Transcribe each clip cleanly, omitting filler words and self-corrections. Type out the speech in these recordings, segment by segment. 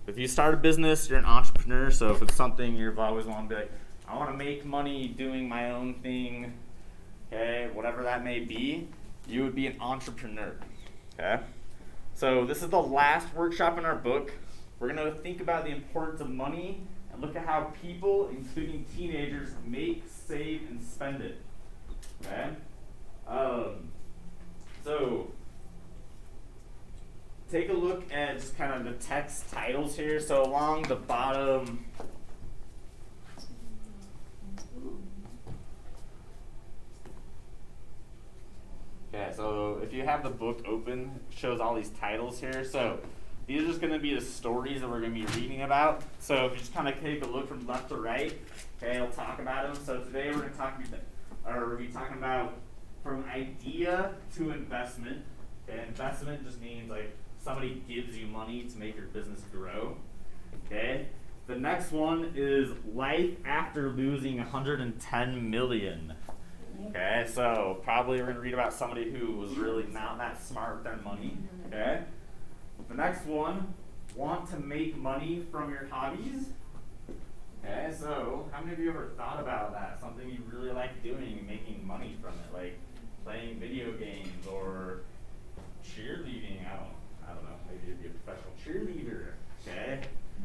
if you start a business, you're an entrepreneur. So if it's something you've always wanted to be like, I want to make money doing my own thing, okay, whatever that may be, you would be an entrepreneur, okay? So this is the last workshop in our book. We're going to think about the importance of money and look at how people, including teenagers, make, save, and spend it, okay? So take a look at just kind of the text titles here. So along the bottom, okay, so if you have the book open, it shows all these titles here. So these are just going to be the stories that we're going to be reading about. So if you just kind of take a look from left to right, okay, I'll talk about them. So today we're going to be talking about from idea to investment. Okay, investment just means like somebody gives you money to make your business grow. Okay, the next one is life after losing 110 million. Okay, so probably we're going to read about somebody who was really not that smart with their money. Okay, the next one, want to make money from your hobbies. Okay, so how many of you ever thought about that? Something you really like doing and making money from it, like playing video games or cheerleading. I don't know, maybe you'd be a professional cheerleader, okay?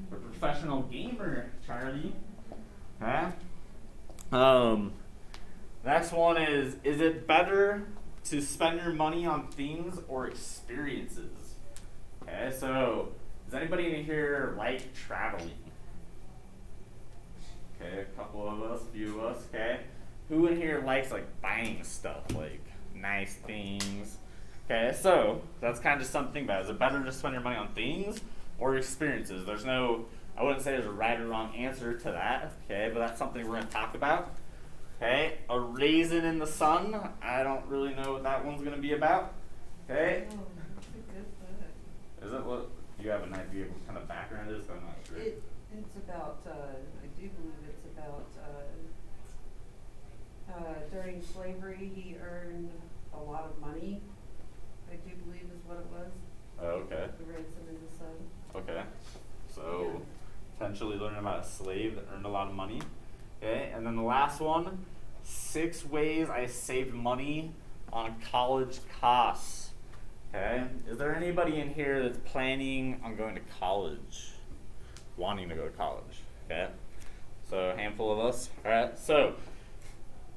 Or professional gamer, Charlie. Okay? Next one is it better to spend your money on things or experiences? Okay, so does anybody in here like traveling? Okay, a couple of us, a few of us, okay? Who in here likes like buying stuff, like nice things? Okay, so that's kind of something about. Is it better to spend your money on things or experiences? I wouldn't say there's a right or wrong answer to that, okay? But that's something we're going to talk about. Okay, a raisin in the sun. I don't really know what that one's going to be about. Okay. Oh, that's a good book. Is it what? Do you have an idea of what kind of background it is? I'm not sure. It's about, I do believe it's about, during slavery he earned a lot of money, I do believe is what it was. Oh, okay. The ransom in the sun. Okay. So, potentially learning about a slave that earned a lot of money. Okay, and then the last one, 6 ways I saved money on college costs. Okay, is there anybody in here that's planning on going to college? Wanting to go to college? Okay, so a handful of us. All right, so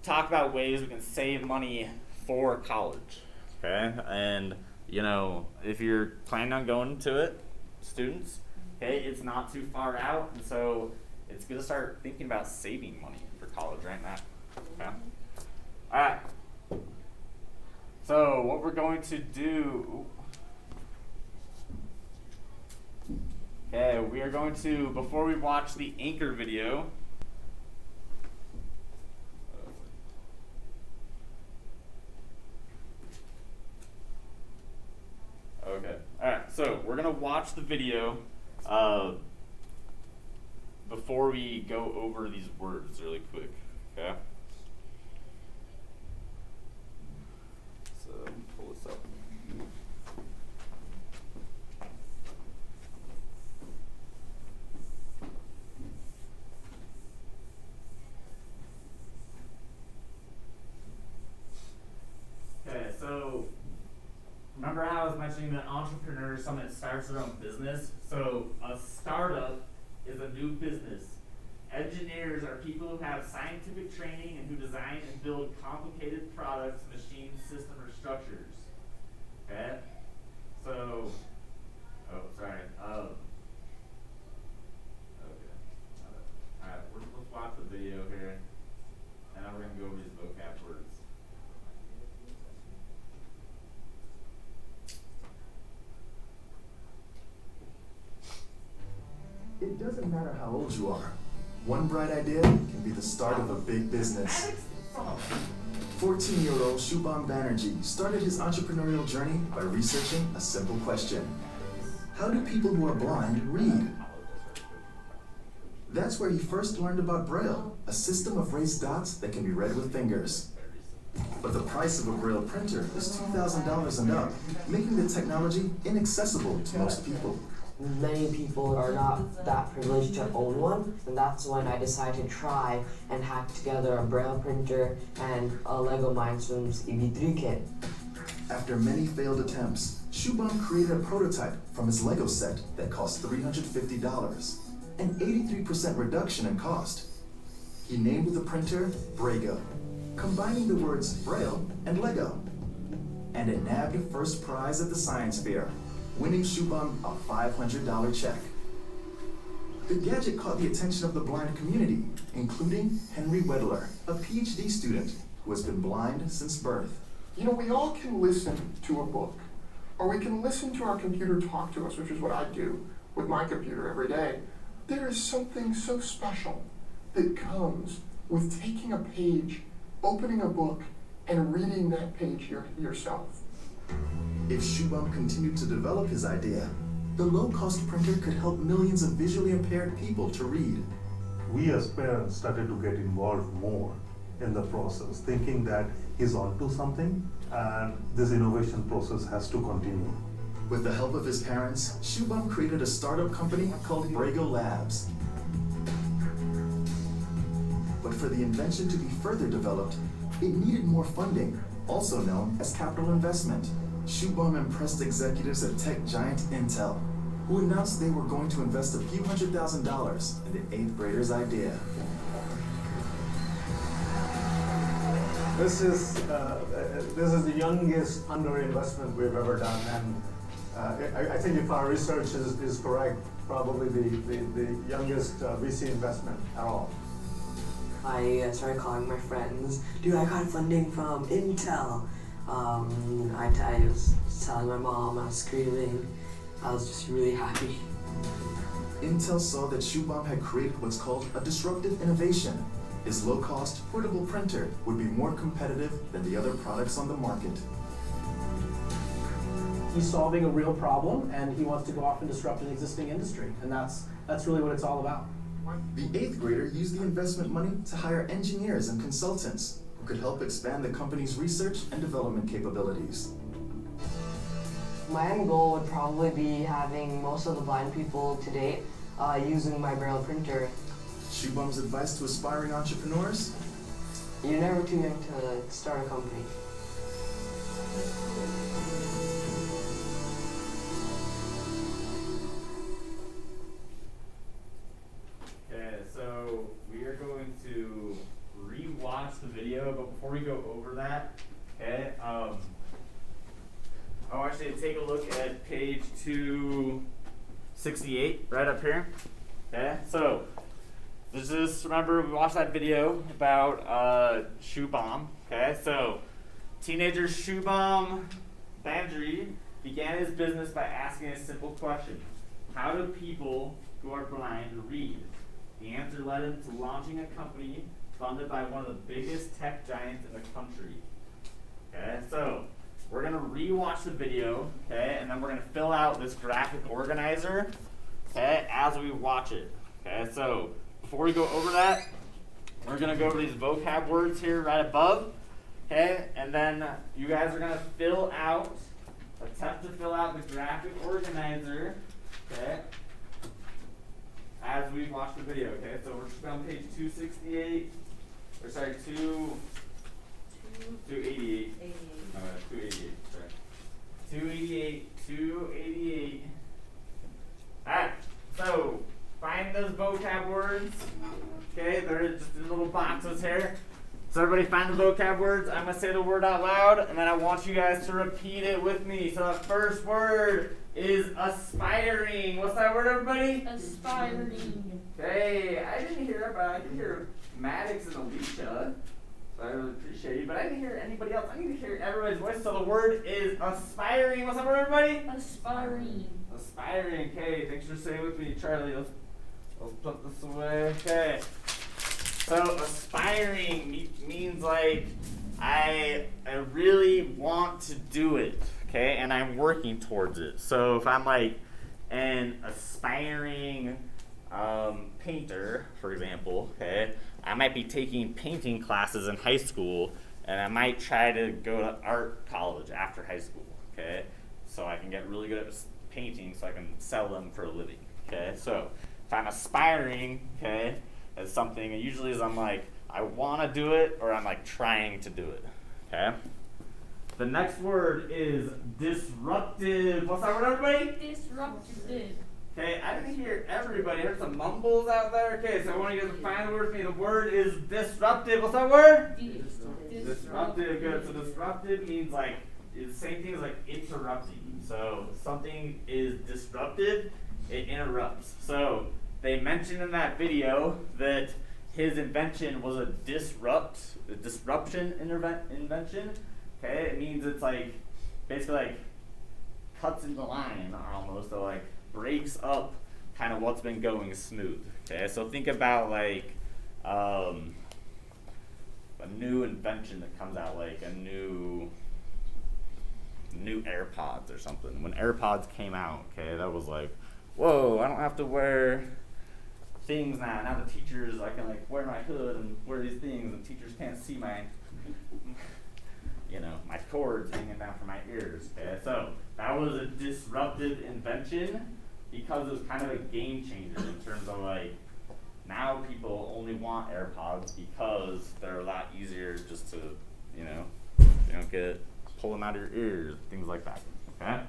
talk about ways we can save money for college. Okay, and you know, if you're planning on going to it, students, okay, it's not too far out, and so it's good to start thinking about saving money for college right now. Okay, all right. So what we're going to do, okay, we are going to, before we watch the anchor video, okay, all right, so we're going to watch the video before we go over these words really quick, okay? So let me pull this up. Okay, so remember how I was mentioning that entrepreneur is someone that starts their own business? So a startup is a new business. Engineers are people who have scientific training and who design and build complicated products, machines, systems, or structures. Okay? So, oh, sorry. Okay. Alright, let's watch the video here. And now we're going to go over these vocab words. It doesn't matter how old you are. One bright idea can be the start of a big business. 14-year-old Shubham Banerjee started his entrepreneurial journey by researching a simple question. How do people who are blind read? That's where he first learned about Braille, a system of raised dots that can be read with fingers. But the price of a Braille printer is $2,000 and up, making the technology inaccessible to most people. Many people are not that privileged to own one, and that's when I decided to try and hack together a braille printer and a Lego Mindstorms EV3 kit. After many failed attempts, Shubham created a prototype from his Lego set that cost $350, an 83% reduction in cost. He named the printer Brago, combining the words Braille and Lego. And it nabbed first prize at the science fair, winning Shubham a $500 check. The gadget caught the attention of the blind community, including Henry Wedler, a PhD student who has been blind since birth. You know, we all can listen to a book, or we can listen to our computer talk to us, which is what I do with my computer every day. There is something so special that comes with taking a page, opening a book, and reading that page yourself. If Shubham continued to develop his idea, the low-cost printer could help millions of visually impaired people to read. We as parents started to get involved more in the process, thinking that he's onto something and this innovation process has to continue. With the help of his parents, Shubham created a startup company called Brago Labs. But for the invention to be further developed, it needed more funding, also known as capital investment. Shubham impressed executives at tech giant Intel, who announced they were going to invest a few $100,000 in the 8th grader's idea. This is the youngest underinvestment we've ever done, and I think if our research is correct, probably the youngest VC investment at all. I started calling my friends, dude, I got funding from Intel. I was telling my mom, I was screaming. I was just really happy. Intel saw that Shubham had created what's called a disruptive innovation. His low-cost, portable printer would be more competitive than the other products on the market. He's solving a real problem, and he wants to go off and disrupt an existing industry, and that's really what it's all about. The 8th grader used the investment money to hire engineers and consultants who could help expand the company's research and development capabilities. My end goal would probably be having most of the blind people to date using my braille printer. Shubham's advice to aspiring entrepreneurs? You're never too young to start a company. Okay, so we are going to re-watch the video, but before we go over that, okay, I want you to take a look at page 268, right up here. Okay, so this is, remember, we watched that video about Shubham. Okay, so teenager Shubham Bandri began his business by asking a simple question: how do people who are blind read? The answer led him to launching a company funded by one of the biggest tech giants in the country. Okay, so we're gonna re-watch the video, okay, and then we're gonna fill out this graphic organizer, okay, as we watch it. Okay, so before we go over that, we're gonna go over these vocab words here right above, okay, and then you guys are gonna attempt to fill out the graphic organizer, okay, as we watch the video. Okay, so we're just on page 268, or sorry, 288. 88. No, that's 288, sorry. 288. Alright, so find those vocab words. Okay, they're just in little boxes here. So everybody find the vocab words. I'm going to say the word out loud, and then I want you guys to repeat it with me. So the first word is aspiring. What's that word, everybody? Aspiring. Okay, I didn't hear it, but I can hear Maddox and Alicia. So I really appreciate you, but I didn't hear anybody else. I need to hear everybody's voice. So the word is aspiring. What's that word, everybody? Aspiring. Aspiring. Okay, thanks for saying with me, Charlie. Let's put this away. Okay. So aspiring means like I really want to do it, okay, and I'm working towards it. So if I'm like an aspiring painter, for example, okay, I might be taking painting classes in high school, and I might try to go to art college after high school, okay, so I can get really good at paintings so I can sell them for a living. Okay, so if I'm aspiring, okay, as something, it usually is I'm like, I want to do it, or I'm like trying to do it. Okay. The next word is disruptive. What's that word, everybody? Disruptive. Okay, I didn't hear everybody. I heard some mumbles out there. Okay, so I want you guys to find the word for me. The word is disruptive. What's that word? Disruptive. Good. So disruptive means like, it's the same thing as like interrupting. So something is disruptive, it interrupts. So they mentioned in that video that his invention was a disruption invention. Okay, it means it's like basically like cuts in the line almost, or like breaks up kind of what's been going smooth. Okay, so think about like a new invention that comes out, like a new AirPods or something. When AirPods came out, okay, that was like, whoa, I don't have to wear things now. Now the teachers, I can like wear my hood and wear these things, and teachers can't see my, my cords hanging down from my ears. Okay, so that was a disruptive invention because it was kind of a game changer in terms of like, now people only want AirPods because they're a lot easier just to, you don't pull them out of your ears, things like that. Okay.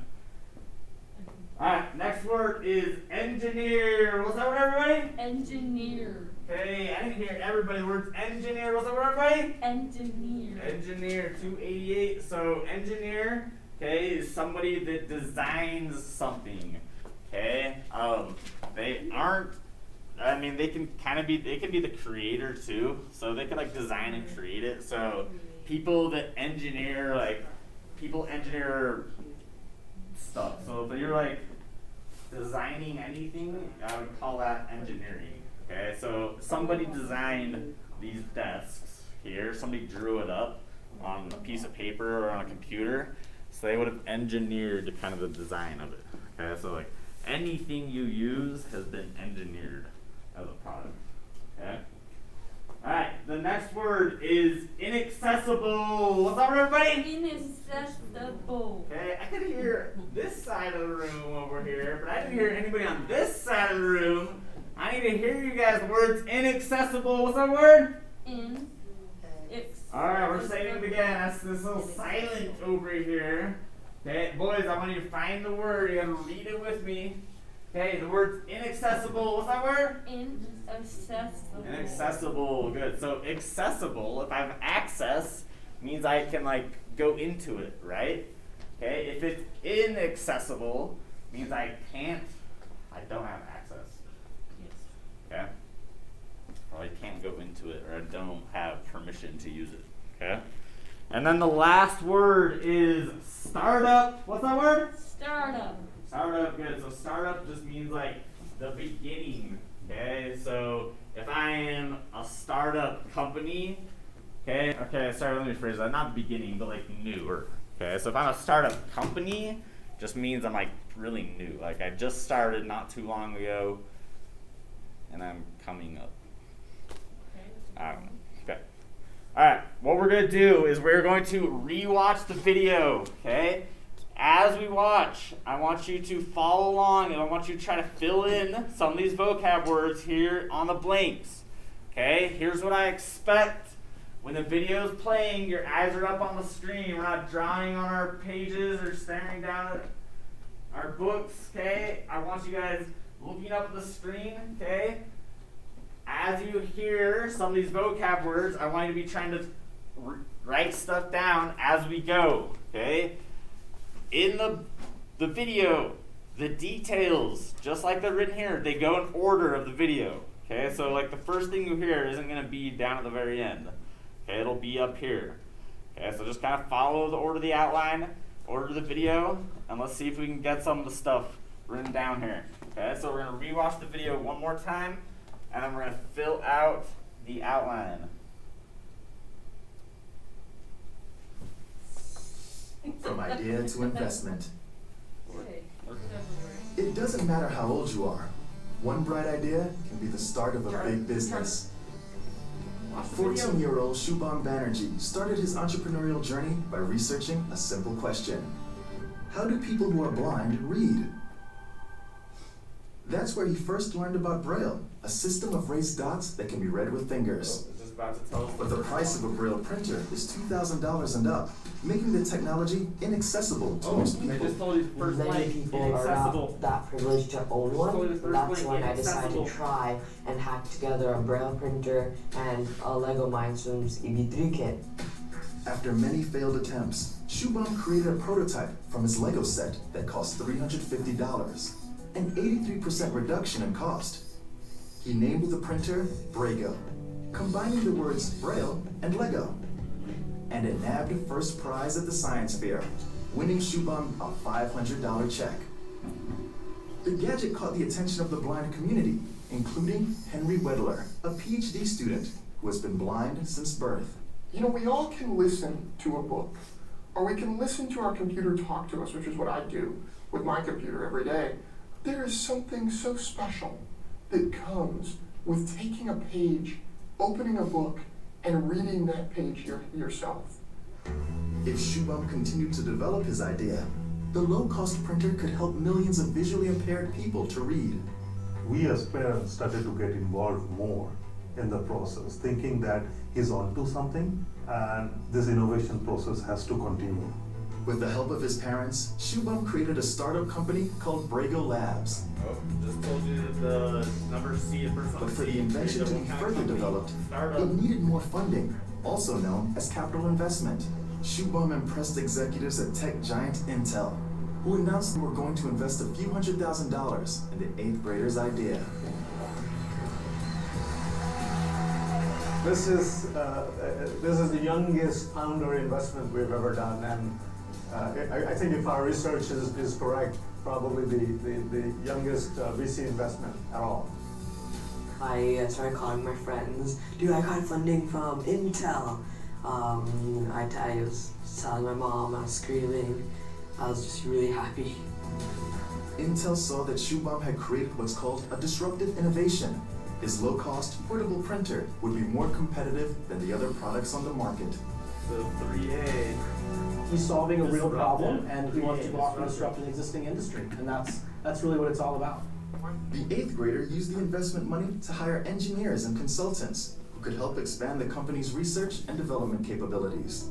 All right, next word is engineer. What's that word, everybody? Engineer. Okay, I didn't hear everybody. The word's engineer. What's that word, everybody? Engineer. Engineer, 288. So engineer, okay, is somebody that designs something. Okay, they aren't. I mean, they can be the creator too. So they can like design and create it. So people that engineer, people engineer stuff. So if you're like designing anything, I would call that engineering. Okay, so somebody designed these desks here. Somebody drew it up on a piece of paper or on a computer. So they would have engineered kind of the design of it. Okay, so like anything you use has been engineered as a product. Okay. All right, the next word is inaccessible. What's that word, everybody? Inaccessible. Okay, I could hear this side of the room over here, but I didn't hear anybody on this side of the room. I need to hear you guys. The word's inaccessible. What's that word? All right, we're saying it again. That's this little silent over here. Okay, boys, I want you to find the word. You gotta read it with me. Okay, the word's inaccessible. What's that word? Inaccessible. Inaccessible. Good. So accessible, if I have access, means I can like go into it, right? Okay. If it's inaccessible, means I don't have access. Yes. Okay. Or I can't go into it, or I don't have permission to use it. Okay. And then the last word is startup. What's that word? Startup. Startup, good. So startup just means like the beginning. Okay, so if I am a startup company, sorry, let me phrase that. Not the beginning, but like newer. Okay, so if I'm a startup company, just means I'm like really new. Like I just started not too long ago, and I'm coming up. I don't know. Okay. All right. What we're gonna do is we're going to rewatch the video. Okay. As we watch, I want you to follow along, and I want you to try to fill in some of these vocab words here on the blanks. Okay, here's what I expect. When the video is playing, your eyes are up on the screen. We're not drawing on our pages or staring down at our books. Okay, I want you guys looking up at the screen. Okay, as you hear some of these vocab words, I want you to be trying to write stuff down as we go. Okay. In the video, the details, just like they're written here, they go in order of the video. Okay, so like the first thing you hear isn't going to be down at the very end. Okay, it'll be up here. Okay, so just kind of follow the order of the outline, order of the video, and let's see if we can get some of the stuff written down here. Okay, so we're going to rewatch the video one more time, and then we're going to fill out the outline. From idea to investment. It doesn't matter how old you are. One bright idea can be the start of a big business. 14-year-old Shubham Banerjee started his entrepreneurial journey by researching a simple question. How do people who are blind read? That's where he first learned about Braille, a system of raised dots that can be read with fingers. It's just about to tell us But the price of a Braille printer is $2,000 and up, making the technology inaccessible to most I people. just told you first Many blank, people are inaccessible. not that privileged to own Totally one. the first That's blank, when I decided to inaccessible. try and hack together a Braille printer and a Lego Mindstorms EV3 kit. After many failed attempts, Shubham created a prototype from his Lego set that cost $350, an 83% reduction in cost. He named the printer Brago, combining the words Braille and Lego. And it nabbed first prize at the science fair, winning Shubham a $500 check. The gadget caught the attention of the blind community, including Henry Wedler, a PhD student who has been blind since birth. You know, we all can listen to a book, or we can listen to our computer talk to us, which is what I do with my computer every day. There is something so special that comes with taking a page, opening a book, and reading that page yourself. If Shubham continued to develop his idea, the low-cost printer could help millions of visually impaired people to read. We as parents started to get involved more in the process, thinking that he's onto something and this innovation process has to continue. With the help of his parents, Shubham created a startup company called Brago Labs. Oh, just told you the number C, the first one. But for C, the invention to what be kind of further company? developed, Startup. it needed more funding, also known as capital investment. Shubham impressed executives at tech giant Intel, who announced they were going to invest a few $100,000 in the 8th grader's idea. This is the youngest founder investment we've ever done, and I think if our research is correct, probably the youngest VC investment at all. I started calling my friends. Dude, I got funding from Intel. I was telling my mom, I was screaming. I was just really happy. Intel saw that Shubham had created what's called a disruptive innovation. His low-cost, portable printer would be more competitive than the other products on the market. So 3A. He's solving a real Disruptive. problem, and he wants to go off and Disruptive. disrupt an existing industry, and that's really what it's all about. The 8th grader used the investment money to hire engineers and consultants who could help expand the company's research and development capabilities.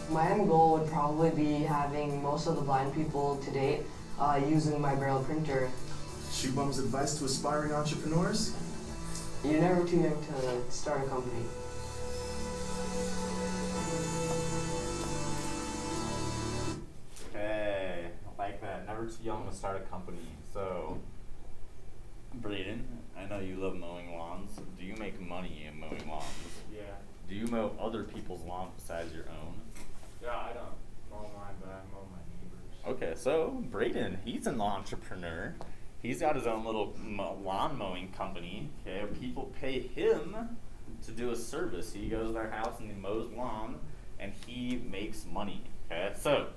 My end goal would probably be having most of the blind people to date using my Braille printer. Shubham's advice to aspiring entrepreneurs? You're never too young to start a company. Okay, I like that. Never too young to start a company. So, Braden, I know you love mowing lawns. Do you make money in mowing lawns? Yeah. Do you mow other people's lawns besides your own? Yeah, I don't mow mine, but I mow my neighbors. Okay, so Braden, he's an entrepreneur. He's got his own little lawn mowing company. Okay, people pay him to do a service. He goes to their house and he mows lawn, and he makes money. Okay, so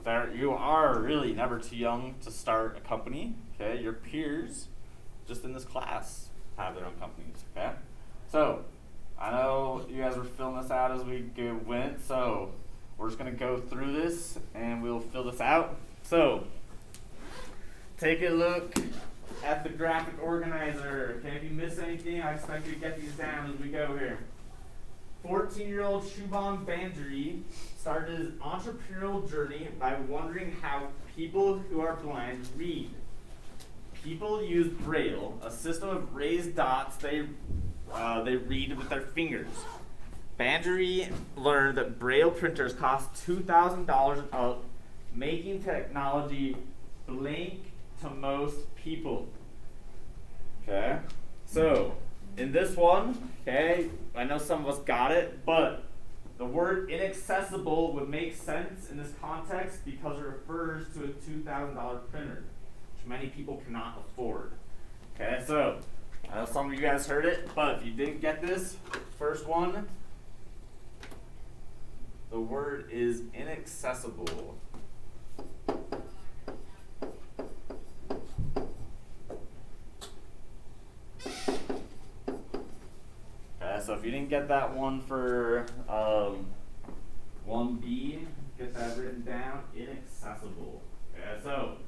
there you are really never too young to start a company. Okay, your peers, just in this class, have their own companies. Okay, so I know you guys were filling this out as we went, so we're just gonna go through this and we'll fill this out. So take a look at the graphic organizer. Okay, if you miss anything, I expect you to get these down as we go here. 14-year-old Shubham Bandri started his entrepreneurial journey by wondering how people who are blind read. People use Braille, a system of raised dots they read with their fingers. Bandri learned that Braille printers cost $2,000 and up, making technology blank to most people. Okay, so in this one, okay, I know some of us got it, but the word inaccessible would make sense in this context because it refers to a $2,000 printer, which many people cannot afford. Okay, so I know some of you guys heard it, but if you didn't get this, first one, the word is inaccessible. Okay, so if you didn't get that one for 1B, get that written down, inaccessible. Okay, so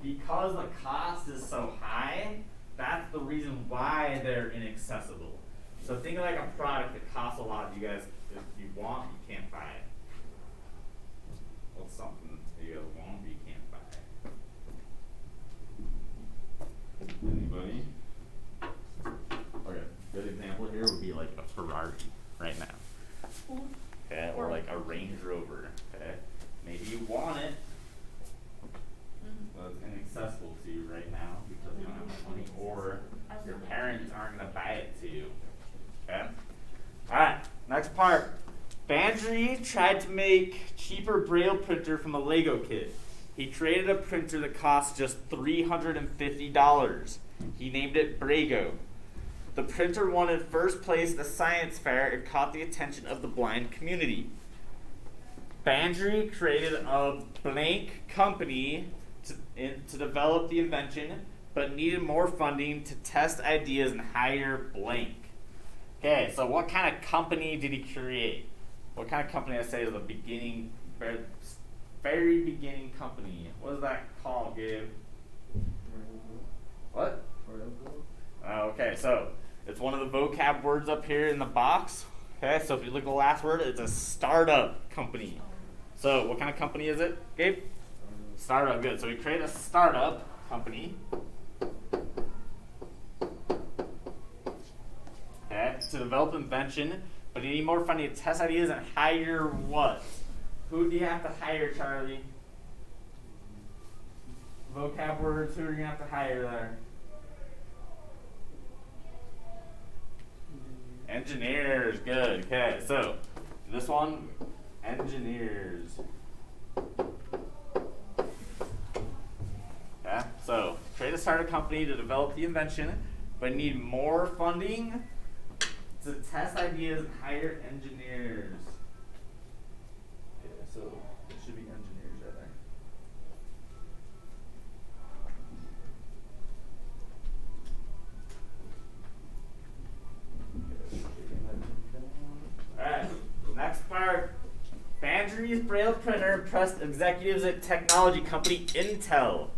because the cost is so high, that's the reason why they're inaccessible. So think of like a product that costs a lot. You guys, if you want, you can't buy it. What's something that you guys want, but you can't buy? Anybody? Okay, good example here would be like a Ferrari right now. Okay, or like a Range Rover. Okay, maybe you want it, but it's inaccessible to you right now because you don't have the money, or your parents aren't gonna buy it to you. Okay. All right. Next part. Bandry tried to make cheaper Braille printer from a Lego kit. He created a printer that cost just $350. He named it Brago. The printer won in first place at the science fair and caught the attention of the blind community. Bandry created a blank company to develop the invention, but needed more funding to test ideas and hire blank. Okay, so what kind of company did he create? What kind of company I say is the beginning, very beginning company? What is that called, Gabe? What? Okay, so it's one of the vocab words up here in the box. Okay, so if you look at the last word, it's a startup company. So what kind of company is it, Gabe? Startup, good. So we create a startup company. Okay, to develop invention, but you need more funding to test ideas and hire what? Who do you have to hire, Charlie? Vocab words, who are you going to have to hire there? Engineers, good. Okay, so this one, engineers. Okay, so create a startup company to develop the invention, but need more funding to test ideas and hire engineers. Okay, so it should be engineers right there. Alright, next part. Bandry's Braille printer impressed executives at technology company Intel.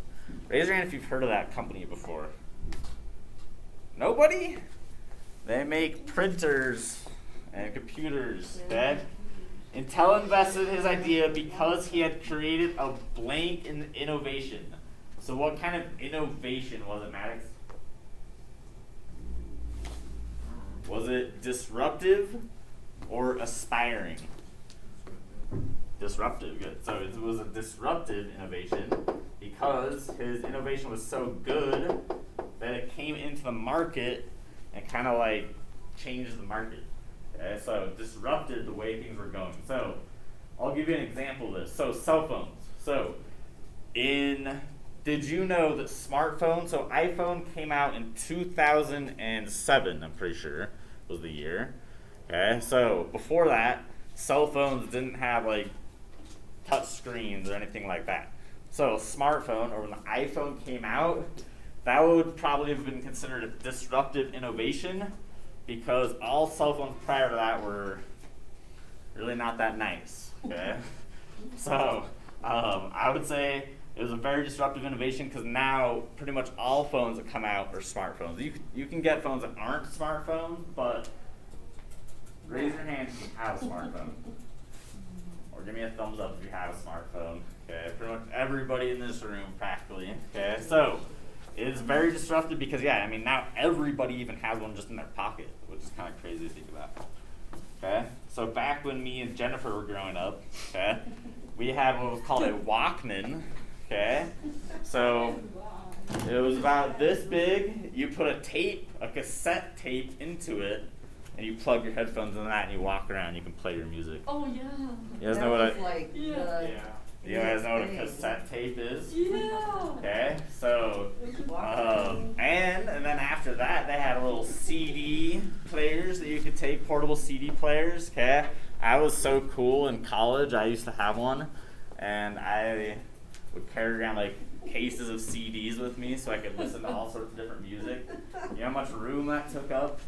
Raise your hand if you've heard of that company before. Nobody? They make printers and computers, okay? Intel invested in his idea because he had created a blank innovation. So what kind of innovation was it, Maddox? Was it disruptive or aspiring? Disruptive, good. So it was a disruptive innovation because his innovation was so good that it came into the market and kind of like changed the market. Okay, so disrupted the way things were going. So I'll give you an example of this. So cell phones. So did you know that smartphones, so iPhone came out in 2007, I'm pretty sure was the year. Okay, so before that, cell phones didn't have like touch screens or anything like that. So smartphone, or when the iPhone came out, that would probably have been considered a disruptive innovation because all cell phones prior to that were really not that nice. Okay, so I would say it was a very disruptive innovation because now pretty much all phones that come out are smartphones. You can get phones that aren't smartphones, but raise your hand if you have a smartphone. Or give me a thumbs up if you have a smartphone. Okay, pretty much everybody in this room practically. Okay, so it's very disruptive because, yeah, I mean, now everybody even has one just in their pocket, which is kind of crazy to think about. Okay, so back when me and Jennifer were growing up, okay, we had what was called a Walkman. Okay, so it was about this big. You put a cassette tape into it, and you plug your headphones in that, and you walk around. You can play your music. Oh yeah. You guys know what Yeah. you guys know what a cassette tape is? Yeah. Okay, so and then after that, they had little CD players that you could take, portable CD players. Okay, I was so cool in college. I used to have one, and I would carry around like cases of CDs with me so I could listen to all sorts of different music. You know how much room that took up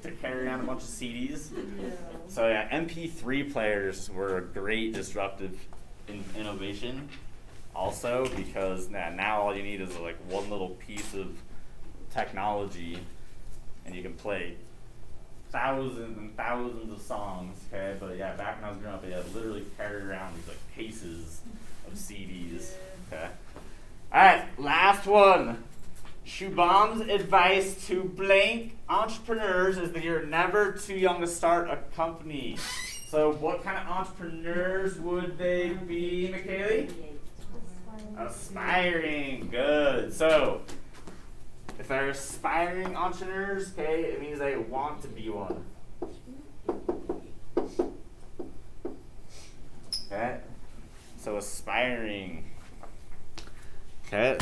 to carry around a bunch of CDs? Yeah. So yeah, MP3 players were a great disruptive innovation. also, because now all you need is like one little piece of technology and you can play thousands and thousands of songs, okay? But yeah, back when I was growing up, I literally carried around these like cases of CDs, okay? Alright, last one. Shubham's advice to blank entrepreneurs is that you're never too young to start a company. So what kind of entrepreneurs would they be, McKaylee? Aspiring, good. So, if they're aspiring entrepreneurs, okay, it means they want to be one. Okay, so aspiring. Okay.